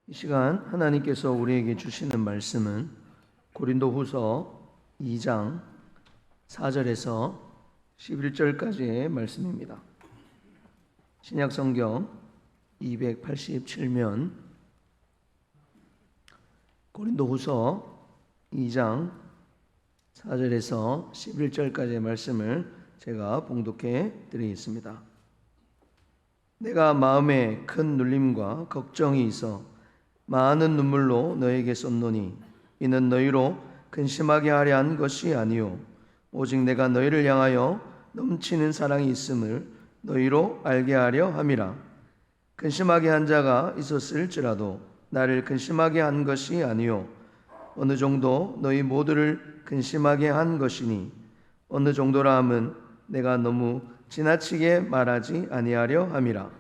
이 시간 하나님께서 우리에게 주시는 말씀은 고린도후서 2장 4절에서 11절까지의 말씀입니다. 신약성경 287면 고린도후서 2장 4절에서 11절까지의 말씀을 제가 봉독해 드리겠습니다. 내가 마음에 큰 눌림과 걱정이 있어 많은 눈물로 너에게 썼노니 이는 너희로 근심하게 하려 한 것이 아니요 오직 내가 너희를 향하여 넘치는 사랑이 있음을 너희로 알게 하려 함이라. 근심하게 한 자가 있었을지라도 나를 근심하게 한 것이 아니요 어느 정도 너희 모두를 근심하게 한 것이니 어느 정도라 함은 내가 너무 지나치게 말하지 아니하려 함이라.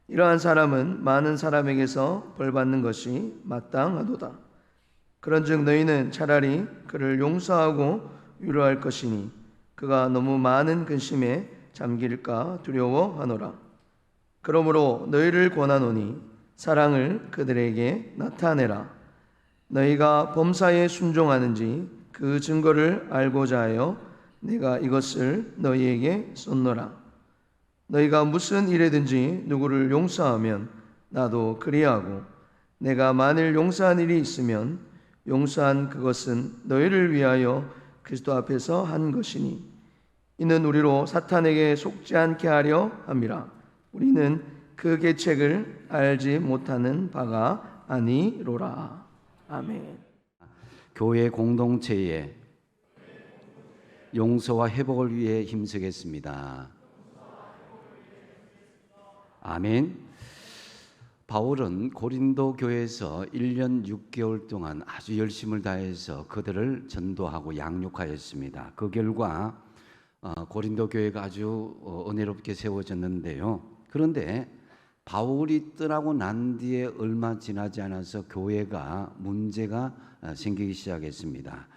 이러한 사람은 많은 사람에게서 벌받는 것이 마땅하도다. 그런즉 너희는 차라리 그를 용서하고 위로할 것이니 그가 너무 많은 근심에 잠길까 두려워하노라. 그러므로 너희를 권하노니 사랑을 그들에게 나타내라. 너희가 범사에 순종하는지 그 증거를 알고자 하여 내가 이것을 너희에게 썼노라. 너희가 무슨 일에든지 누구를 용서하면 나도 그리하고 내가 만일 용서한 일이 있으면 용서한 그것은 너희를 위하여 그리스도 앞에서 한 것이니 이는 우리로 사탄에게 속지 않게 하려 함이라. 우리는 그 계책을 알지 못하는 바가 아니로라. 아멘. 교회 공동체의 용서와 회복을 위해 힘쓰겠습니다. 아멘. 바울은 고린도 교회에서 1년 6개월 동안 아주 열심을 다해서 그들을 전도하고 양육하였습니다. 그 결과 고린도 교회가 아주 은혜롭게 세워졌는데요. 그런데 바울이 떠나고 난 뒤에 얼마 지나지 않아서 교회가 문제가 생기기 시작했습니다.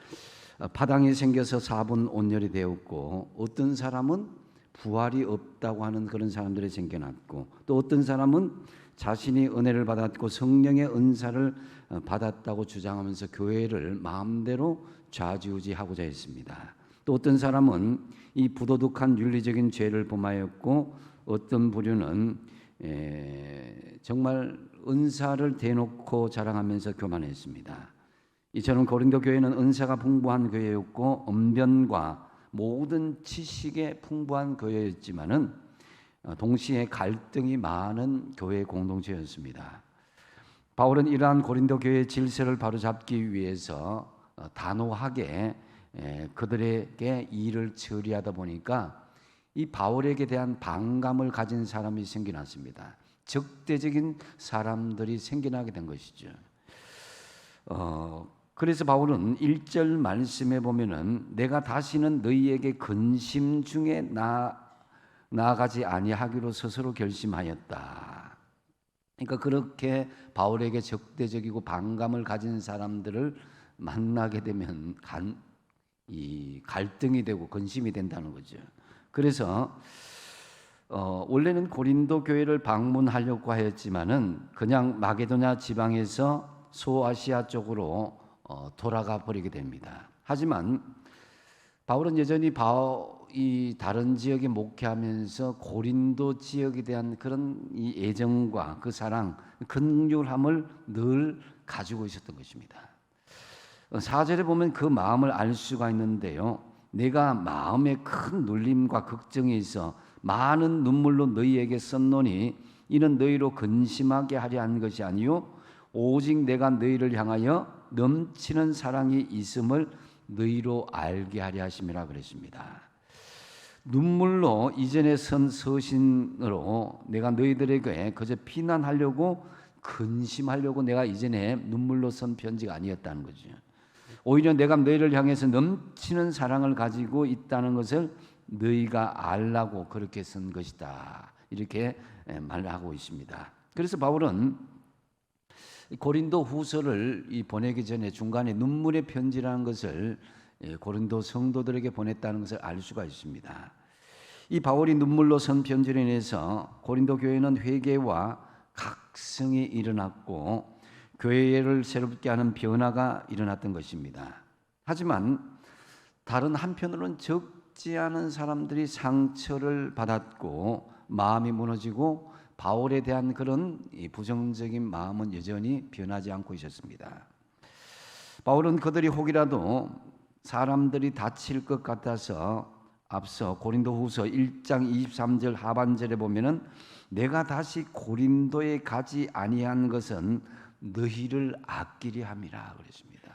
파당이 생겨서 4분 온열이 되었고 어떤 사람은 부활이 없다고 하는 그런 사람들이 생겨났고 또 어떤 사람은 자신이 은혜를 받았고 성령의 은사를 받았다고 주장하면서 교회를 마음대로 좌지우지하고자 했습니다. 또 어떤 사람은 이 부도덕한 윤리적인 죄를 범하였고 어떤 부류는 정말 은사를 대놓고 자랑하면서 교만했습니다. 이처럼 고린도 교회는 은사가 풍부한 교회였고 언변과 모든 지식에 풍부한 교회였지만은 동시에 갈등이 많은 교회 공동체였습니다. 바울은 이러한 고린도 교회의 질서를 바로잡기 위해서 단호하게 그들에게 일을 처리하다 보니까 이 바울에게 대한 반감을 가진 사람이 생겨났습니다. 적대적인 사람들이 생겨나게 된 것이죠. 그래서 바울은 1절 말씀에 보면은 내가 다시는 너희에게 근심 중에 나아가지 아니하기로 스스로 결심하였다. 그러니까 그렇게 바울에게 적대적이고 반감을 가진 사람들을 만나게 되면 이 갈등이 되고 근심이 된다는 거죠. 그래서 원래는 고린도 교회를 방문하려고 하였지만은 그냥 마게도냐 지방에서 소아시아 쪽으로 돌아가 버리게 됩니다. 하지만 바울은 여전히 이 다른 지역에 목회하면서 고린도 지역에 대한 그런 이 애정과 그 사랑, 긍휼함을 늘 가지고 있었던 것입니다. 4절에 보면 그 마음을 알 수가 있는데요. 내가 마음에 큰 눌림과 걱정이 있어 많은 눈물로 너희에게 썼노니 이는 너희로 근심하게 하려 한 것이 아니요 오직 내가 너희를 향하여 넘치는 사랑이 있음을 너희로 알게 하려 하심이라 그랬습니다. 눈물로 이전에 선 서신으로 내가 너희들에게 그저 피난하려고 근심하려고 내가 이전에 눈물로 선 편지가 아니었다는 거죠. 오히려 내가 너희를 향해서 넘치는 사랑을 가지고 있다는 것을 너희가 알라고 그렇게 쓴 것이다. 이렇게 말하고 있습니다. 그래서 바울은 고린도 후서를 보내기 전에 중간에 눈물의 편지라는 것을 고린도 성도들에게 보냈다는 것을 알 수가 있습니다. 이 바울이 눈물로 쓴 편지로 인해서 고린도 교회는 회개와 각성이 일어났고 교회를 새롭게 하는 변화가 일어났던 것입니다. 하지만 다른 한편으로는 적지 않은 사람들이 상처를 받았고 마음이 무너지고 바울에 대한 그런 부정적인 마음은 여전히 변하지 않고 있었습니다. 바울은 그들이 혹이라도 사람들이 다칠 것 같아서 앞서 고린도후서 1장 23절 하반절에 보면은 내가 다시 고린도에 가지 아니한 것은 너희를 아끼려 함이라 그랬습니다.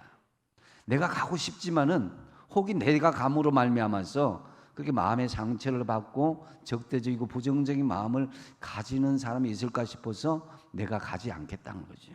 내가 가고 싶지만은 혹이 내가 감으로 말미암아서 그렇게 마음의 상처를 받고 적대적이고 부정적인 마음을 가지는 사람이 있을까 싶어서 내가 가지 않겠다는 거죠.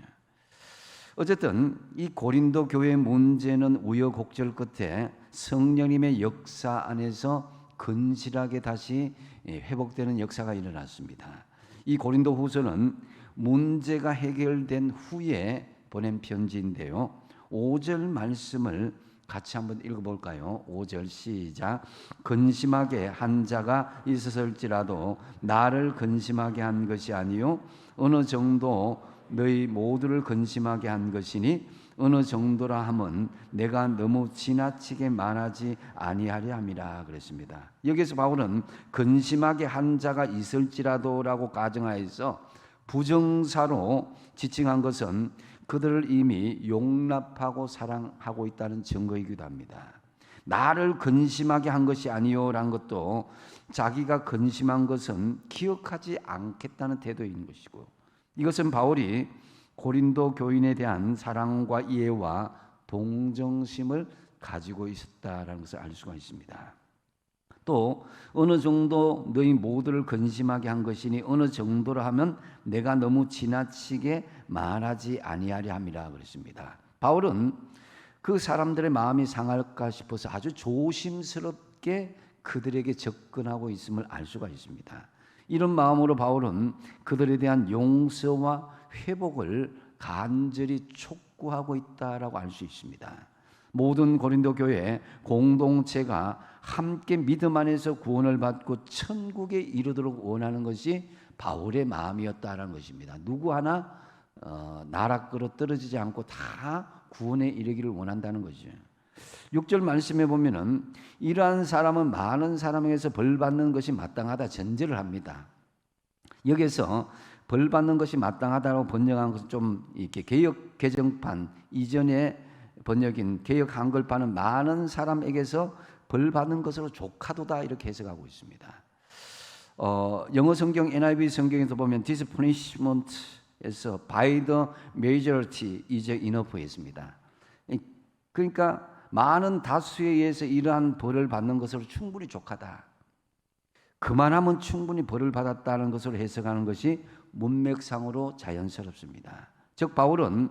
어쨌든 이 고린도 교회의 문제는 우여곡절 끝에 성령님의 역사 안에서 건실하게 다시 회복되는 역사가 일어났습니다. 이 고린도 후서는 문제가 해결된 후에 보낸 편지인데요. 5절 말씀을 같이 한번 읽어볼까요? 5절 시작. 근심하게 한 자가 있었을지라도 나를 근심하게 한 것이 아니요 어느 정도 너희 모두를 근심하게 한 것이니 어느 정도라 함은 내가 너무 지나치게 말하지 아니하려 함이라 그랬습니다. 여기서 바울은 근심하게 한 자가 있을지라도라고 가정하여서 부정사로 지칭한 것은 그들을 이미 용납하고 사랑하고 있다는 증거이기도 합니다. 나를 근심하게 한 것이 아니요라는 것도 자기가 근심한 것은 기억하지 않겠다는 태도인 것이고, 이것은 바울이 고린도 교인에 대한 사랑과 이해와 동정심을 가지고 있었다라는 것을 알 수가 있습니다. 또 어느 정도 너희 모두를 근심하게 한 것이니 어느 정도로 하면 내가 너무 지나치게 말하지 아니하려 함이라 그랬습니다. 바울은 그 사람들의 마음이 상할까 싶어서 아주 조심스럽게 그들에게 접근하고 있음을 알 수가 있습니다. 이런 마음으로 바울은 그들에 대한 용서와 회복을 간절히 촉구하고 있다라고 알 수 있습니다. 모든 고린도 교회 공동체가 함께 믿음 안에서 구원을 받고 천국에 이르도록 원하는 것이 바울의 마음이었다라는 것입니다. 누구 하나 나락으로 떨어지지 않고 다 구원에 이르기를 원한다는 거죠. 6절 말씀에 보면은 이러한 사람은 많은 사람에게서 벌 받는 것이 마땅하다 전제를 합니다. 여기서 벌 받는 것이 마땅하다고 번역한 것은 좀 이렇게 개역 개정판 이전에 번역인 개역 한글판은 많은 사람에게서 벌 받는 것으로 족하도다 이렇게 해석하고 있습니다. 영어 성경 NIV 성경에서 보면 this punishment에서 by the majority is enough에 있습니다. 그러니까 많은 다수에 의해서 이러한 벌을 받는 것으로 충분히 족하다. 그만하면 충분히 벌을 받았다는 것으로 해석하는 것이 문맥상으로 자연스럽습니다. 즉 바울은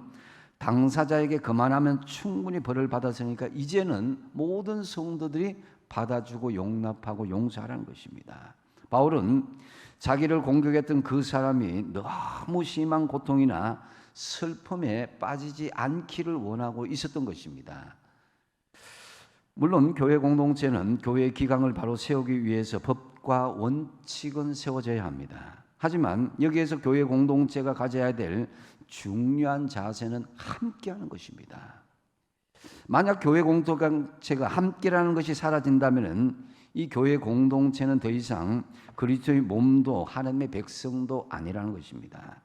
당사자에게 그만하면 충분히 벌을 받았으니까 이제는 모든 성도들이 받아주고 용납하고 용서하라는 것입니다. 바울은 자기를 공격했던 그 사람이 너무 심한 고통이나 슬픔에 빠지지 않기를 원하고 있었던 것입니다. 물론 교회 공동체는 교회의 기강을 바로 세우기 위해서 법과 원칙은 세워져야 합니다. 하지만 여기에서 교회 공동체가 가져야 될 중요한 자세는 함께하는 것입니다. 만약 교회 공동체가 함께라는 것이 사라진다면 이 교회 공동체는 더 이상 그리스도의 몸도 하나님의 백성도 아니라는 것입니다.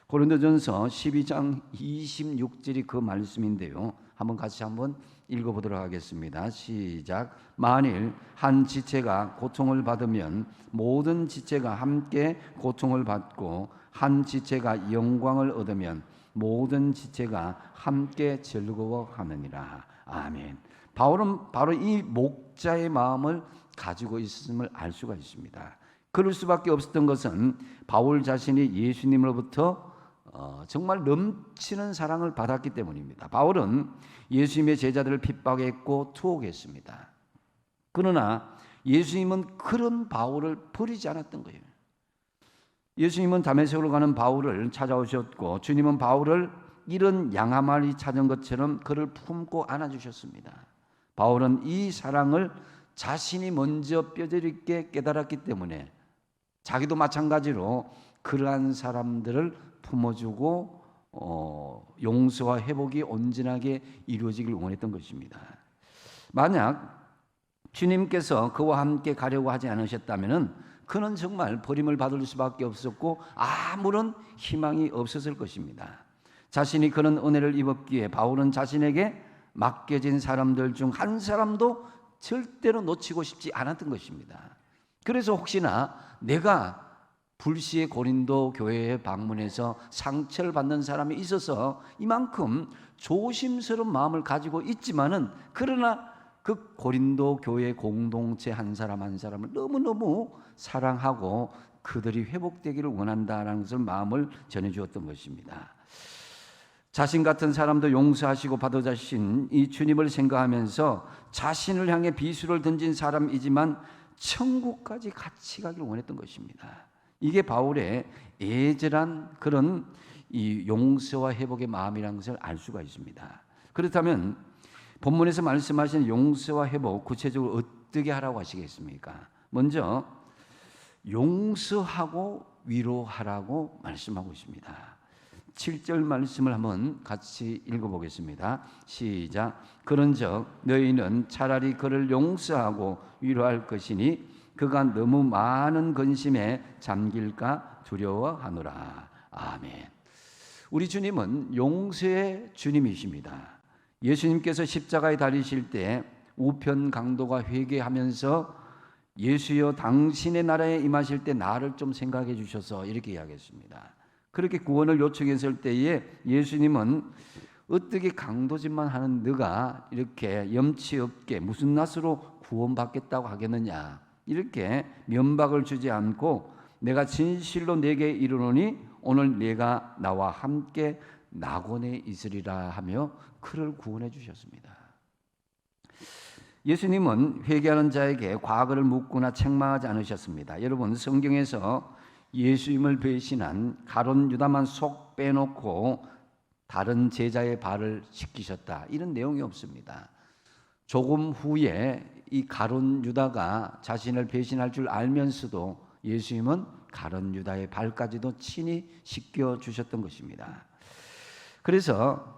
고린도전서 12장 26절이 그 말씀인데요. 같이 한번 읽어보도록 하겠습니다. 시작. 만일 한 지체가 고통을 받으면 모든 지체가 함께 고통을 받고 한 지체가 영광을 얻으면 모든 지체가 함께 즐거워하느니라. 아멘. 바울은 바로 이 목자의 마음을 가지고 있음을 알 수가 있습니다. 그럴 수밖에 없었던 것은 바울 자신이 예수님으로부터 정말 넘치는 사랑을 받았기 때문입니다. 바울은 예수님의 제자들을 핍박했고 투옥했습니다. 그러나 예수님은 그런 바울을 버리지 않았던 거예요. 예수님은 다메섹으로 가는 바울을 찾아오셨고 주님은 바울을 이런 양 한 마리 찾은 것처럼 그를 품고 안아주셨습니다. 바울은 이 사랑을 자신이 먼저 뼈저리게 깨달았기 때문에 자기도 마찬가지로 그러한 사람들을 품어주고 용서와 회복이 온전하게 이루어지길 원했던 것입니다. 만약 주님께서 그와 함께 가려고 하지 않으셨다면 그는 정말 버림을 받을 수밖에 없었고 아무런 희망이 없었을 것입니다. 자신이 그런 은혜를 입었기에 바울은 자신에게 맡겨진 사람들 중 한 사람도 절대로 놓치고 싶지 않았던 것입니다. 그래서 혹시나 내가 불시에 고린도 교회에 방문해서 상처를 받는 사람이 있어서 이만큼 조심스러운 마음을 가지고 있지만은 그러나 그 고린도 교회 공동체 한 사람 한 사람을 너무너무 사랑하고 그들이 회복되기를 원한다라는 것을 마음을 전해주었던 것입니다. 자신 같은 사람도 용서하시고 받아주신 이 주님을 생각하면서 자신을 향해 비수를 던진 사람이지만 천국까지 같이 가길 원했던 것입니다. 이게 바울의 애절한 그런 이 용서와 회복의 마음이라는 것을 알 수가 있습니다. 그렇다면 본문에서 말씀하신 용서와 회복 구체적으로 어떻게 하라고 하시겠습니까? 먼저 용서하고 위로하라고 말씀하고 있습니다. 7절 말씀을 한번 같이 읽어보겠습니다. 시작. 그런즉 너희는 차라리 그를 용서하고 위로할 것이니 그가 너무 많은 근심에 잠길까 두려워하노라. 아멘. 우리 주님은 용서의 주님이십니다. 예수님께서 십자가에 달리실 때 우편 강도가 회개하면서 예수여 당신의 나라에 임하실 때 나를 좀 생각해 주셔서 이렇게 이야기했습니다. 그렇게 구원을 요청했을 때에 예수님은 어떻게 강도짓만 하는 너가 이렇게 염치 없게 무슨 낯으로 구원받겠다고 하겠느냐, 이렇게 면박을 주지 않고 내가 진실로 내게 이르노니 오늘 내가 나와 함께 낙원에 있으리라 하며 그를 구원해 주셨습니다. 예수님은 회개하는 자에게 과거를 묻거나 책망하지 않으셨습니다. 여러분, 성경에서 예수님을 배신한 가룟 유다만 속 빼놓고 다른 제자의 발을 씻기셨다, 이런 내용이 없습니다. 조금 후에 이 가룟 유다가 자신을 배신할 줄 알면서도 예수님은 가룟 유다의 발까지도 친히 씻겨 주셨던 것입니다. 그래서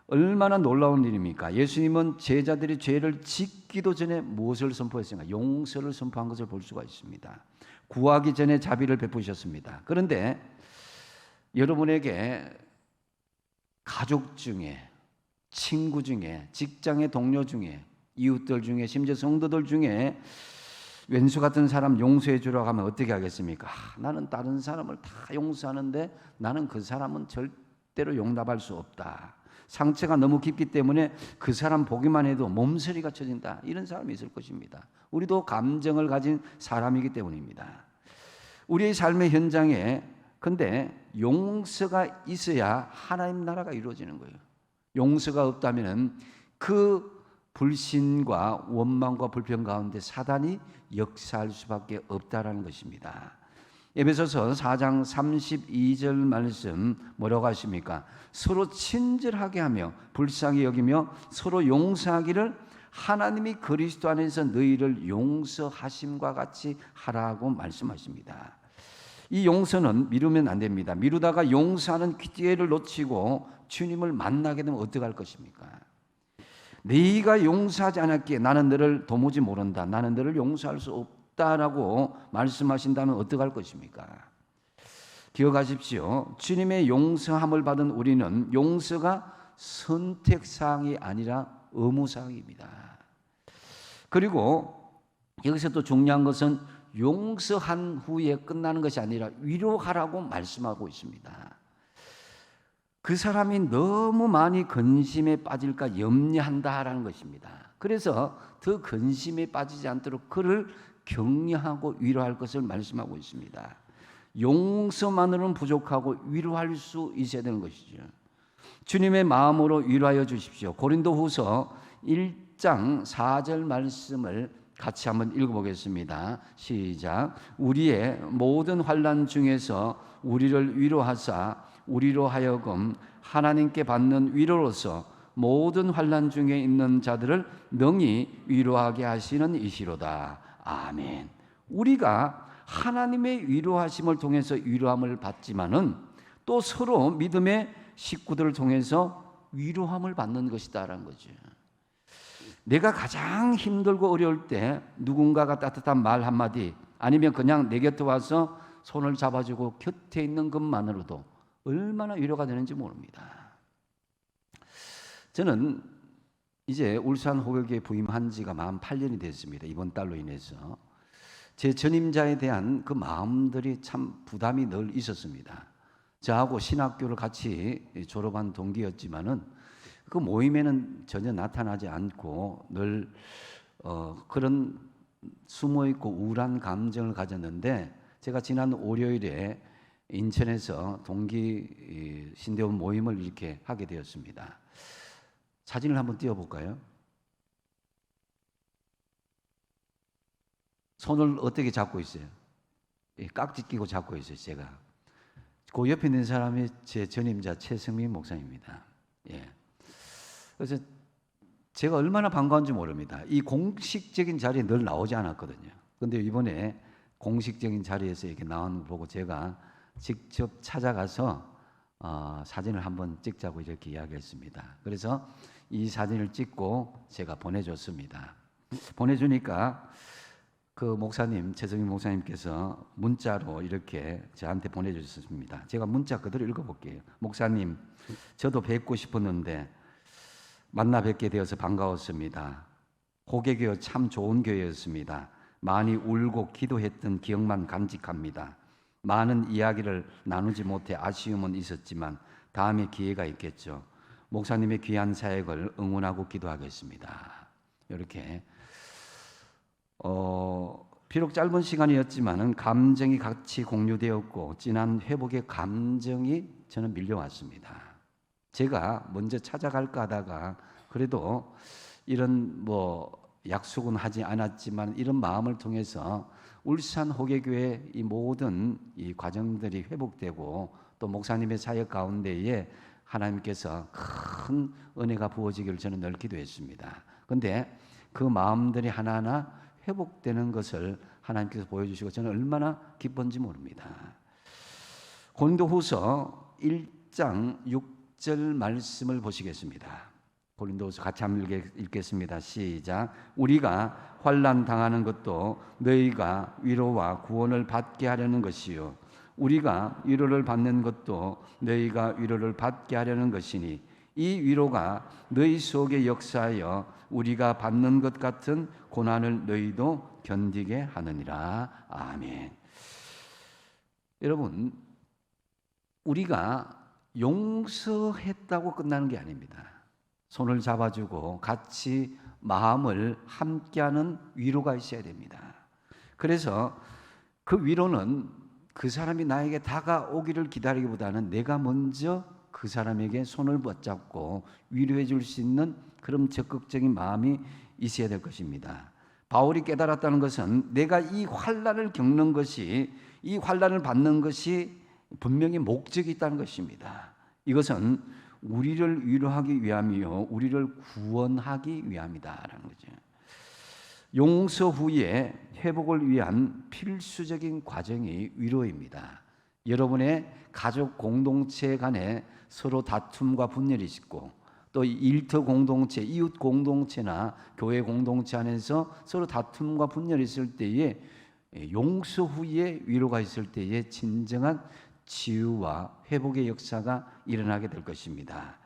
얼마나 놀라운 일입니까? 예수님은 제자들이 죄를 짓기도 전에 무엇을 선포했습니까? 용서를 선포한 것을 볼 수가 있습니다. 구하기 전에 자비를 베푸셨습니다. 그런데 여러분에게 가족 중에, 친구 중에, 직장의 동료 중에, 이웃들 중에, 심지어 성도들 중에 왼수 같은 사람 용서해 주라고 하면 어떻게 하겠습니까? 나는 다른 사람을 다 용서하는데 나는 그 사람은 절대로 용납할 수 없다. 상처가 너무 깊기 때문에 그 사람 보기만 해도 몸서리가 쳐진다, 이런 사람이 있을 것입니다. 우리도 감정을 가진 사람이기 때문입니다. 우리의 삶의 현장에 근데 용서가 있어야 하나님 나라가 이루어지는 거예요. 용서가 없다면 그 불신과 원망과 불평 가운데 사단이 역사할 수밖에 없다라는 것입니다. 에베소서 4장 32절 말씀 뭐라고 하십니까? 서로 친절하게 하며 불쌍히 여기며 서로 용서하기를 하나님이 그리스도 안에서 너희를 용서하심과 같이 하라고 말씀하십니다. 이 용서는 미루면 안 됩니다. 미루다가 용서하는 기회를 놓치고 주님을 만나게 되면 어떡할 것입니까? 네가 용서하지 않았기에 나는 너를 도무지 모른다, 나는 너를 용서할 수 없다라고 말씀하신다면 어떡할 것입니까? 기억하십시오. 주님의 용서함을 받은 우리는 용서가 선택사항이 아니라 의무사항입니다. 그리고 여기서 또 중요한 것은 용서한 후에 끝나는 것이 아니라 위로하라고 말씀하고 있습니다. 그 사람이 너무 많이 근심에 빠질까 염려한다라는 것입니다. 그래서 더 근심에 빠지지 않도록 그를 격려하고 위로할 것을 말씀하고 있습니다. 용서만으로는 부족하고 위로할 수 있어야 되는 것이죠. 주님의 마음으로 위로하여 주십시오. 고린도후서 1장 4절 말씀을 같이 한번 읽어보겠습니다. 시작. 우리의 모든 환난 중에서 우리를 위로하사 우리로 하여금 하나님께 받는 위로로서 모든 환난 중에 있는 자들을 능히 위로하게 하시는 이시로다. 아멘. 우리가 하나님의 위로하심을 통해서 위로함을 받지만은 또 서로 믿음의 식구들을 통해서 위로함을 받는 것이다라는 거죠. 내가 가장 힘들고 어려울 때 누군가가 따뜻한 말 한마디 아니면 그냥 내 곁에 와서 손을 잡아주고 곁에 있는 것만으로도 얼마나 위로가 되는지 모릅니다. 저는 이제 울산 호격에 부임한 지가 만 8년이 됐습니다. 이번 달로 인해서 제 전임자에 대한 그 마음들이 참 부담이 늘 있었습니다. 저하고 신학교를 같이 졸업한 동기였지만은 그 모임에는 전혀 나타나지 않고 늘 그런 숨어있고 우울한 감정을 가졌는데 제가 지난 월요일에 인천에서 동기 신대원 모임을 이렇게 하게 되었습니다. 사진을 한번 띄워볼까요? 손을 어떻게 잡고 있어요? 깍지 끼고 잡고 있어요, 제가. 그 옆에 있는 사람이 제 전임자 최승민 목사입니다. 예. 그래서 제가 얼마나 반가운지 모릅니다. 이 공식적인 자리에 늘 나오지 않았거든요. 그런데 이번에 공식적인 자리에서 이렇게 나온 거 보고 제가 직접 찾아가서 사진을 한번 찍자고 이렇게 이야기했습니다. 그래서 이 사진을 찍고 제가 보내줬습니다. 보내주니까 그 목사님, 최성민 목사님께서 문자로 이렇게 저한테 보내주셨습니다. 제가 문자 그대로 읽어볼게요. 목사님, 저도 뵙고 싶었는데 만나 뵙게 되어서 반가웠습니다. 호계교회 참 좋은 교회였습니다. 많이 울고 기도했던 기억만 간직합니다. 많은 이야기를 나누지 못해 아쉬움은 있었지만 다음에 기회가 있겠죠. 목사님의 귀한 사역을 응원하고 기도하겠습니다. 이렇게 비록 짧은 시간이었지만은 감정이 같이 공유되었고 진한 회복의 감정이 저는 밀려왔습니다. 제가 먼저 찾아갈까 하다가 그래도 이런 약속은 하지 않았지만 이런 마음을 통해서 울산 호계교회 이 모든 이 과정들이 회복되고 또 목사님의 사역 가운데에 하나님께서 큰 은혜가 부어지기를 저는 늘 기도했습니다. 그런데 그 마음들이 하나하나 회복되는 것을 하나님께서 보여주시고 저는 얼마나 기쁜지 모릅니다. 고린도후서 1장 6절 말씀을 보시겠습니다. 고린도후서 같이 한번 읽겠습니다. 시작. 우리가 환난 당하는 것도 너희가 위로와 구원을 받게 하려는 것이요 우리가 위로를 받는 것도 너희가 위로를 받게 하려는 것이니 이 위로가 너희 속에 역사하여 우리가 받는 것 같은 고난을 너희도 견디게 하느니라. 아멘. 여러분, 우리가 용서했다고 끝나는 게 아닙니다. 손을 잡아주고 같이 마음을 함께하는 위로가 있어야 됩니다. 그래서 그 위로는 그 사람이 나에게 다가오기를 기다리기보다는 내가 먼저 그 사람에게 손을 붙잡고 위로해 줄 수 있는 그런 적극적인 마음이 있어야 될 것입니다. 바울이 깨달았다는 것은 내가 이 환난을 겪는 것이 이 환난을 받는 것이 분명히 목적이 있다는 것입니다. 이것은 우리를 위로하기 위함이요 우리를 구원하기 위함이다라는 거죠. 용서 후에 회복을 위한 필수적인 과정이 위로입니다. 여러분의 가족 공동체 간에 서로 다툼과 분열이 있고 또 일터 공동체, 이웃 공동체나 교회 공동체 안에서 서로 다툼과 분열이 있을 때에 용서 후에 위로가 있을 때에 진정한 치유와 회복의 역사가 일어나게 될 것입니다.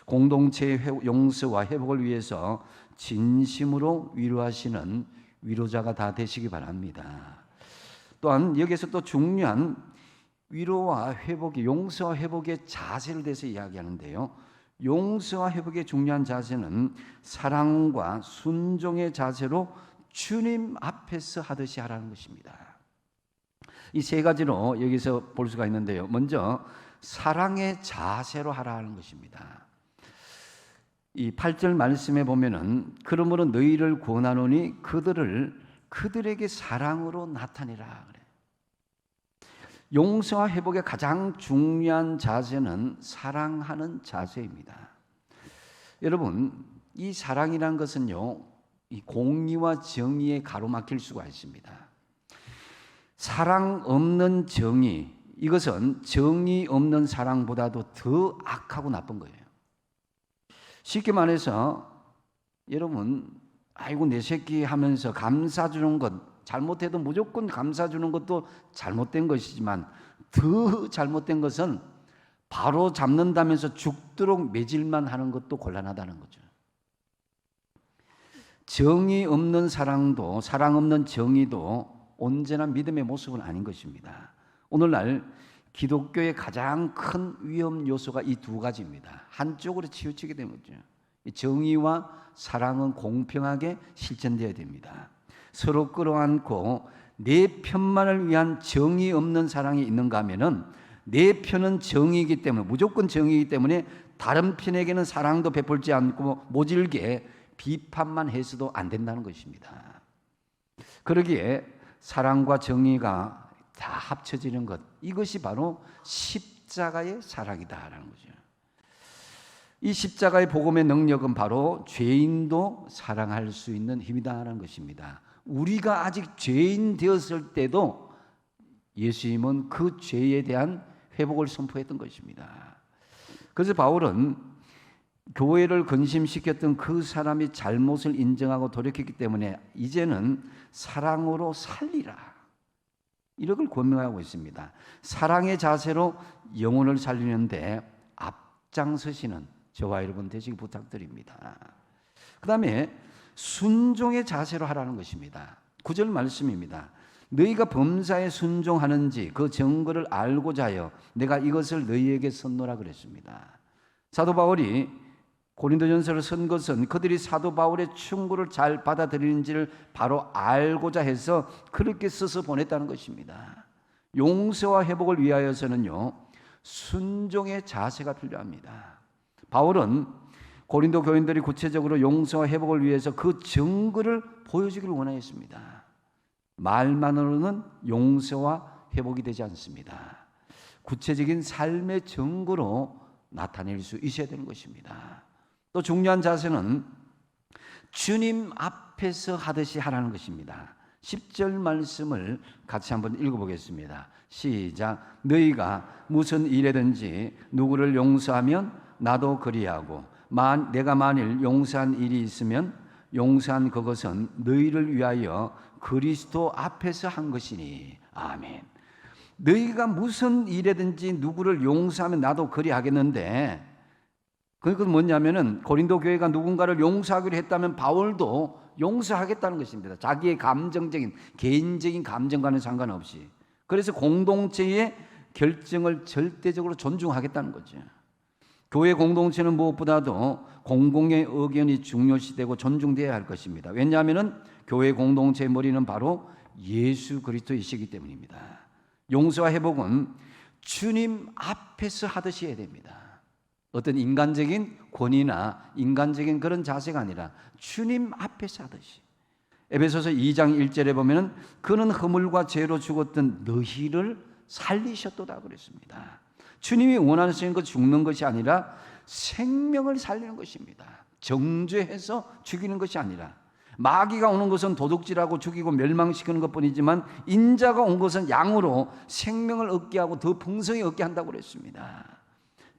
공동체의 용서와 회복을 위해서 진심으로 위로하시는 위로자가 다 되시기 바랍니다. 또한 여기서 또 중요한 위로와 회복의 용서와 회복의 자세를 대해서 이야기하는데요. 용서와 회복의 중요한 자세는 사랑과 순종의 자세로 주님 앞에서 하듯이 하라는 것입니다. 이 세 가지로 여기서 볼 수가 있는데요. 먼저 사랑의 자세로 하라는 것입니다. 이 8절 말씀에 보면은 그러므로 너희를 권하노니 그들에게 사랑으로 나타내라 그래. 용서와 회복의 가장 중요한 자세는 사랑하는 자세입니다. 여러분, 이 사랑이란 것은요, 이 공의와 정의에 가로막힐 수가 있습니다. 사랑 없는 정의, 이것은 정의 없는 사랑보다도 더 악하고 나쁜 거예요. 쉽게 말해서 여러분, 아이고 내 새끼 하면서 감싸주는 것, 잘못해도 무조건 감싸주는 것도 잘못된 것이지만 더 잘못된 것은 바로 잡는다면서 죽도록 매질만 하는 것도 곤란하다는 거죠. 정의 없는 사랑도, 사랑 없는 정의도 언제나 믿음의 모습은 아닌 것입니다. 오늘날 기독교의 가장 큰 위험 요소가 이 두 가지입니다. 한쪽으로 치우치게 되는 거죠. 정의와 사랑은 공평하게 실천되어야 됩니다. 서로 끌어안고 내 편만을 위한 정의 없는 사랑이 있는가 하면은 내 편은 정의이기 때문에, 무조건 정의이기 때문에 다른 편에게는 사랑도 베풀지 않고 모질게 비판만 해서도 안 된다는 것입니다. 그러기에 사랑과 정의가 다 합쳐지는 것, 이것이 바로 십자가의 사랑이다라는 거죠. 이 십자가의 복음의 능력은 바로 죄인도 사랑할 수 있는 힘이다라는 것입니다. 우리가 아직 죄인 되었을 때도 예수님은 그 죄에 대한 회복을 선포했던 것입니다. 그래서 바울은 교회를 근심시켰던 그 사람이 잘못을 인정하고 돌이켰기 때문에 이제는 사랑으로 살리라, 이걸 권면하고 있습니다. 사랑의 자세로 영혼을 살리는데 앞장서시는 저와 여러분 되시기 부탁드립니다. 그 다음에 순종의 자세로 하라는 것입니다. 9절 말씀입니다. 너희가 범사에 순종하는지 그 증거를 알고자 하여 내가 이것을 너희에게 선노라 그랬습니다. 사도 바울이 고린도전서를 쓴 것은 그들이 사도 바울의 충고를 잘 받아들이는지를 바로 알고자 해서 그렇게 써서 보냈다는 것입니다. 용서와 회복을 위하여서는요, 순종의 자세가 필요합니다. 바울은 고린도 교인들이 구체적으로 용서와 회복을 위해서 그 증거를 보여주기를 원하였습니다. 말만으로는 용서와 회복이 되지 않습니다. 구체적인 삶의 증거로 나타낼 수 있어야 되는 것입니다. 또 중요한 자세는 주님 앞에서 하듯이 하라는 것입니다. 10절 말씀을 같이 한번 읽어보겠습니다. 시작. 너희가 무슨 일에든지 누구를 용서하면 나도 그리하고 내가 만일 용서한 일이 있으면 용서한 그것은 너희를 위하여 그리스도 앞에서 한 것이니. 아멘. 너희가 무슨 일에든지 누구를 용서하면 나도 그리하겠는데, 그건 뭐냐면은 고린도 교회가 누군가를 용서하기로 했다면 바울도 용서하겠다는 것입니다. 자기의 감정적인, 개인적인 감정과는 상관없이. 그래서 공동체의 결정을 절대적으로 존중하겠다는 거죠. 교회 공동체는 무엇보다도 공공의 의견이 중요시되고 존중되어야 할 것입니다. 왜냐하면 교회 공동체의 머리는 바로 예수 그리스도이시기 때문입니다. 용서와 회복은 주님 앞에서 하듯이 해야 됩니다. 어떤 인간적인 권위나 인간적인 그런 자세가 아니라 주님 앞에서 하듯이. 에베소서 2장 1절에 보면 그는 허물과 죄로 죽었던 너희를 살리셨도다 그랬습니다. 주님이 원하시는 것 죽는 것이 아니라 생명을 살리는 것입니다. 정죄해서 죽이는 것이 아니라, 마귀가 오는 것은 도둑질하고 죽이고 멸망시키는 것뿐이지만 인자가 온 것은 양으로 생명을 얻게 하고 더 풍성히 얻게 한다고 그랬습니다.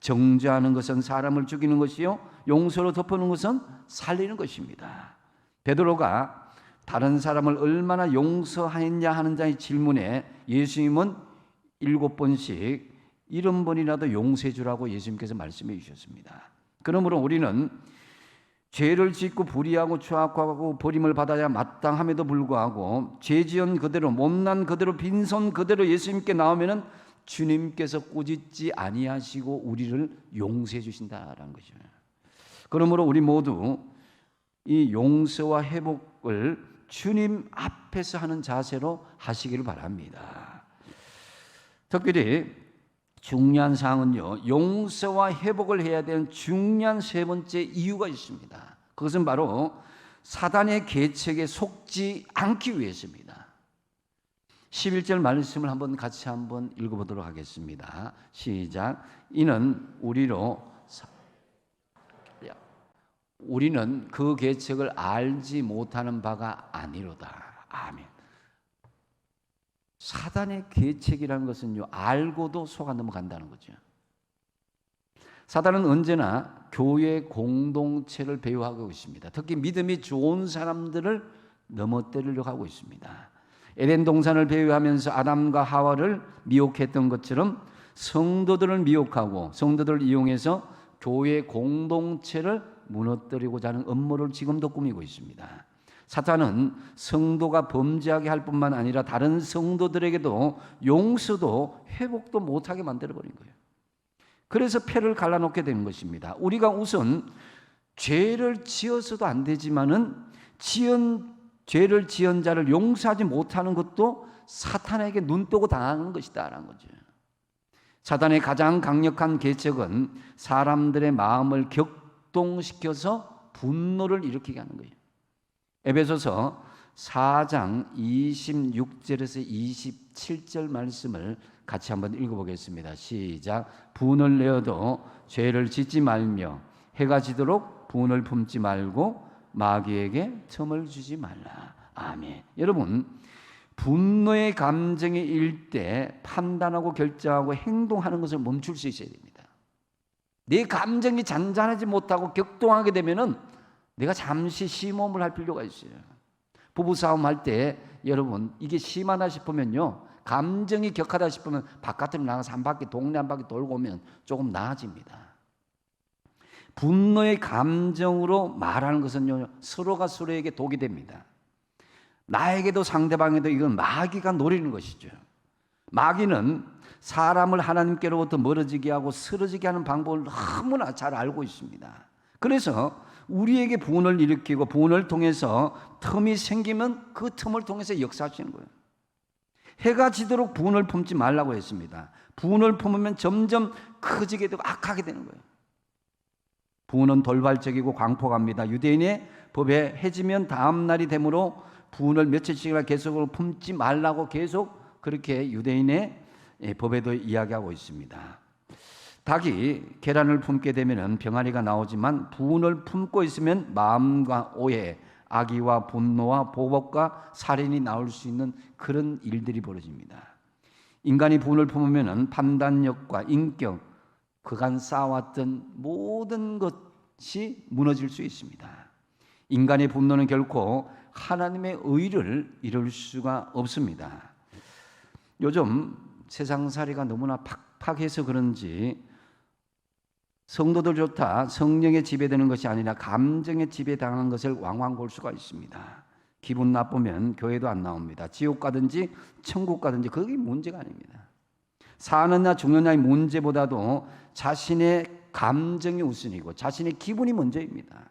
정죄하는 것은 사람을 죽이는 것이요, 용서로 덮어놓는 것은 살리는 것입니다. 베드로가 다른 사람을 얼마나 용서했냐 하는 자의 질문에 예수님은 7번씩 70번이라도 용서해 주라고 예수님께서 말씀해 주셨습니다. 그러므로 우리는 죄를 짓고 불의하고 추악하고 버림을 받아야 마땅함에도 불구하고 죄 지은 그대로, 못난 그대로, 빈손 그대로 예수님께 나오면은 주님께서 꾸짖지 아니하시고 우리를 용서해 주신다라는 거죠. 그러므로 우리 모두 이 용서와 회복을 주님 앞에서 하는 자세로 하시기를 바랍니다. 특별히 중요한 사항은요, 용서와 회복을 해야 되는 중요한 세 번째 이유가 있습니다. 그것은 바로 사단의 계책에 속지 않기 위해서입니다. 11절 말씀을 같이 한번 읽어보도록 하겠습니다. 시작. 이는 우리는 그 계책을 알지 못하는 바가 아니로다. 아멘. 사단의 계책이라는 것은요, 알고도 속아 넘어간다는 거죠. 사단은 언제나 교회 공동체를 배후하고 있습니다. 특히 믿음이 좋은 사람들을 넘어뜨리려고 하고 있습니다. 에덴 동산을 배후하면서 아담과 하와를 미혹했던 것처럼 성도들을 미혹하고 성도들을 이용해서 교회 공동체를 무너뜨리고자 하는 음모를 지금도 꾸미고 있습니다. 사탄은 성도가 범죄하게 할 뿐만 아니라 다른 성도들에게도 용서도 회복도 못하게 만들어버린 거예요. 그래서 패를 갈라놓게 되는 것입니다. 우리가 우선 죄를 지어서도 안 되지만은 죄를 지은 자를 용서하지 못하는 것도 사탄에게 눈 뜨고 당하는 것이다라는 거죠. 사탄의 가장 강력한 계책은 사람들의 마음을 격동시켜서 분노를 일으키게 하는 거예요. 에베소서 4장 26절에서 27절 말씀을 같이 한번 읽어보겠습니다. 시작. 분을 내어도 죄를 짓지 말며 해가 지도록 분을 품지 말고 마귀에게 틈을 주지 말라. 아멘. 여러분, 분노의 감정이 일 때 판단하고 결정하고 행동하는 것을 멈출 수 있어야 됩니다. 내 감정이 잔잔하지 못하고 격동하게 되면은 내가 잠시 심호흡을 할 필요가 있어요. 부부싸움 할 때 여러분, 이게 심하다 싶으면요, 감정이 격하다 싶으면 바깥으로 나가서 한 바퀴, 동네 한 바퀴 돌고 오면 조금 나아집니다. 분노의 감정으로 말하는 것은요, 서로가 서로에게 독이 됩니다. 나에게도 상대방에도 이건 마귀가 노리는 것이죠. 마귀는 사람을 하나님께로부터 멀어지게 하고 쓰러지게 하는 방법을 너무나 잘 알고 있습니다. 그래서 우리에게 분을 일으키고 분을 통해서 틈이 생기면 그 틈을 통해서 역사하시는 거예요. 해가 지도록 분을 품지 말라고 했습니다. 분을 품으면 점점 커지게 되고 악하게 되는 거예요. 분은 돌발적이고 광폭합니다. 유대인의 법에 해지면 다음 날이 되므로 분을 며칠씩이나 계속으로 품지 말라고 계속 그렇게 유대인의 법에도 이야기하고 있습니다. 닭이 계란을 품게 되면 병아리가 나오지만 분을 품고 있으면 마음과 오해, 악의와 분노와 보복과 살인이 나올 수 있는 그런 일들이 벌어집니다. 인간이 분을 품으면 판단력과 인격, 그간 쌓아왔던 모든 것이 무너질 수 있습니다. 인간의 분노는 결코 하나님의 의를 이룰 수가 없습니다. 요즘 세상살이가 너무나 팍팍해서 그런지 성도들조차 성령에 지배되는 것이 아니라 감정에 지배당하는 것을 왕왕 볼 수가 있습니다. 기분 나쁘면 교회도 안 나옵니다. 지옥 가든지 천국 가든지 그게 문제가 아닙니다. 사느냐 죽느냐의 문제보다도 자신의 감정이 우선이고 자신의 기분이 먼저입니다.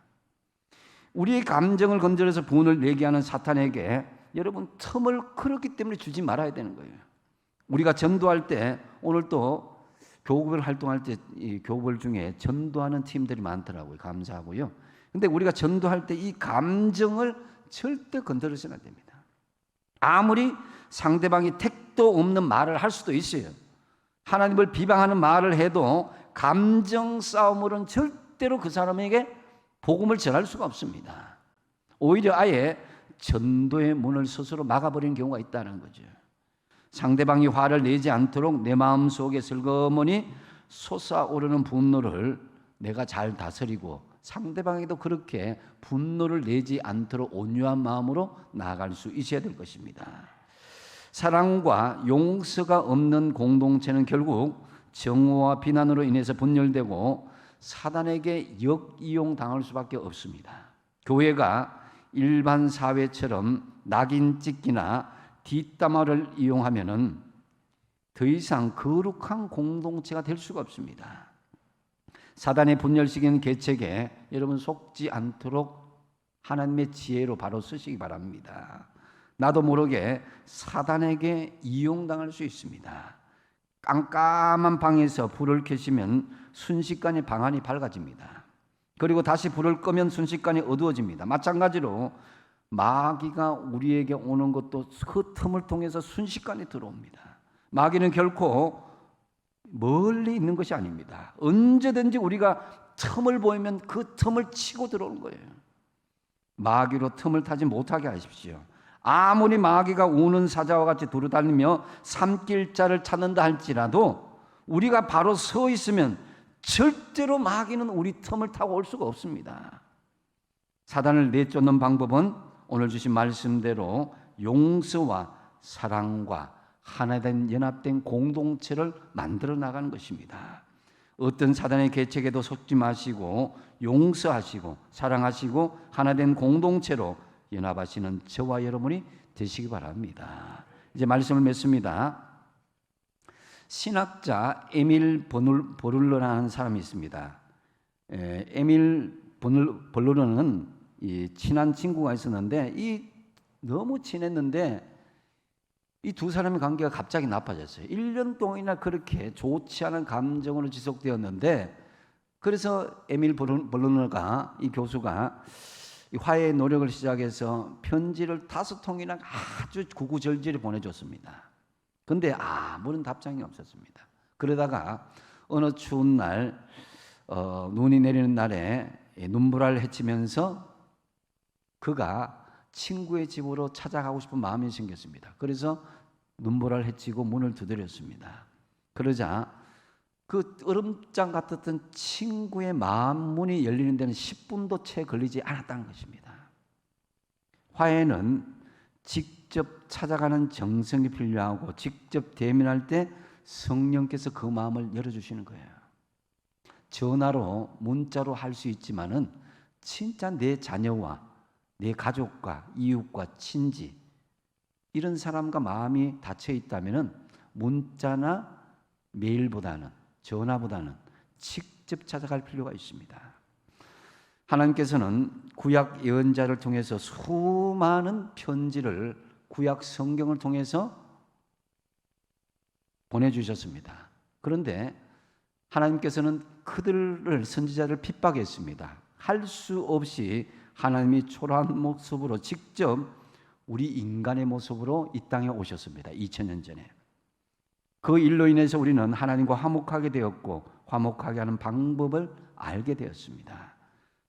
우리의 감정을 건드려서 분을 내게 하는 사탄에게 여러분 틈을 그렇기 때문에 주지 말아야 되는 거예요. 우리가 전도할 때 오늘 또 교구별 활동할 때 이 교구별 중에 전도하는 팀들이 많더라고요. 감사하고요. 근데 우리가 전도할 때 이 감정을 절대 건드려서는 안 됩니다. 아무리 상대방이 택도 없는 말을 할 수도 있어요. 하나님을 비방하는 말을 해도 감정 싸움으로는 절대로 그 사람에게 복음을 전할 수가 없습니다. 오히려 아예 전도의 문을 스스로 막아버리는 경우가 있다는 거죠. 상대방이 화를 내지 않도록 내 마음속에 슬그머니 솟아오르는 분노를 내가 잘 다스리고 상대방에게도 그렇게 분노를 내지 않도록 온유한 마음으로 나아갈 수 있어야 될 것입니다. 사랑과 용서가 없는 공동체는 결국 정오와 비난으로 인해서 분열되고 사단에게 역이용당할 수밖에 없습니다. 교회가 일반 사회처럼 낙인 찍기나 뒷담화를 이용하면은 더 이상 거룩한 공동체가 될 수가 없습니다. 사단의 분열시키는 계책에 여러분 속지 않도록 하나님의 지혜로 바로 쓰시기 바랍니다. 나도 모르게 사단에게 이용당할 수 있습니다. 깜깜한 방에서 불을 켜시면 순식간에 방안이 밝아집니다. 그리고 다시 불을 끄면 순식간에 어두워집니다. 마찬가지로 마귀가 우리에게 오는 것도 그 틈을 통해서 순식간에 들어옵니다. 마귀는 결코 멀리 있는 것이 아닙니다. 언제든지 우리가 틈을 보이면 그 틈을 치고 들어오는 거예요. 마귀로 틈을 타지 못하게 하십시오. 아무리 마귀가 우는 사자와 같이 두루다니며 삼킬 자를 찾는다 할지라도 우리가 바로 서 있으면 절대로 마귀는 우리 틈을 타고 올 수가 없습니다. 사단을 내쫓는 방법은 오늘 주신 말씀대로 용서와 사랑과 하나된 연합된 공동체를 만들어 나가는 것입니다. 어떤 사단의 계책에도 속지 마시고 용서하시고 사랑하시고 하나된 공동체로 연합하시는 저와 여러분이 되시기 바랍니다. 이제 말씀을 맺습니다. 신학자 에밀 보를러라는 사람이 있습니다. 에밀 보를러는 친한 친구가 있었는데 너무 친했는데 이 두 사람의 관계가 갑자기 나빠졌어요. 1년 동안이나 그렇게 좋지 않은 감정으로 지속되었는데, 그래서 에밀 보를러가, 이 교수가 화해의 노력을 시작해서 편지를 5통이나 아주 구구절절히 보내줬습니다. 근데 아무런 답장이 없었습니다. 그러다가 어느 추운 날 눈이 내리는 날에 눈보라를 헤치면서 그가 친구의 집으로 찾아가고 싶은 마음이 생겼습니다. 그래서 눈보라를 헤치고 문을 두드렸습니다. 그러자 그 얼음장 같았던 친구의 마음 문이 열리는 데는 10분도 채 걸리지 않았다는 것입니다. 화해는 직접 찾아가는 정성이 필요하고 직접 대면할 때 성령께서 그 마음을 열어주시는 거예요. 전화로 문자로 할 수 있지만은 진짜 내 자녀와 내 가족과 이웃과 친지 이런 사람과 마음이 닫혀 있다면은 문자나 메일보다는 전화보다는 직접 찾아갈 필요가 있습니다. 하나님께서는 구약 예언자를 통해서 수많은 편지를 구약 성경을 통해서 보내주셨습니다. 그런데 하나님께서는 그들을 선지자를 핍박했습니다. 할 수 없이 하나님이 초라한 모습으로 직접 우리 인간의 모습으로 이 땅에 오셨습니다. 2000년 전에. 그 일로 인해서 우리는 하나님과 화목하게 되었고 화목하게 하는 방법을 알게 되었습니다.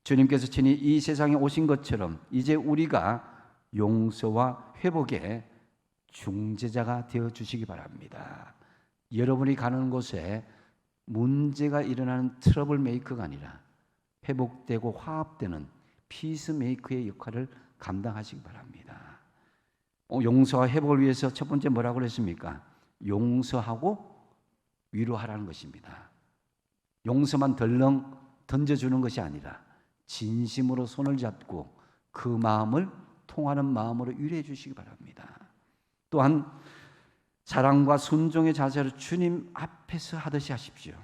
주님께서 친히 이 세상에 오신 것처럼 이제 우리가 용서와 회복의 중재자가 되어주시기 바랍니다. 여러분이 가는 곳에 문제가 일어나는 트러블 메이커가 아니라 회복되고 화합되는 피스메이커의 역할을 감당하시기 바랍니다. 용서와 회복을 위해서 첫 번째 뭐라고 그랬습니까? 용서하고 위로하라는 것입니다. 용서만 덜렁 던져주는 것이 아니라 진심으로 손을 잡고 그 마음을 통하는 마음으로 위로해 주시기 바랍니다. 또한 사랑과 순종의 자세로 주님 앞에서 하듯이 하십시오.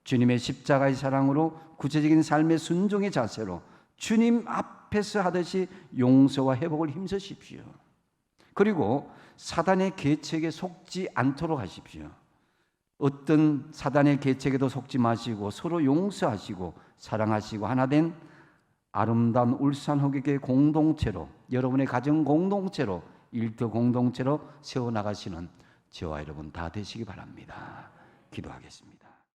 주님의 십자가의 사랑으로 구체적인 삶의 순종의 자세로 주님 앞에서 하듯이 용서와 회복을 힘쓰십시오. 그리고 사단의 계책에 속지 않도록 하십시오. 어떤 사단의 계책에도 속지 마시고 서로 용서하시고 사랑하시고 하나된 아름다운 울산 호객의 공동체로, 여러분의 가정 공동체로, 일터 공동체로 세워나가시는 저와 여러분 다 되시기 바랍니다. 기도하겠습니다.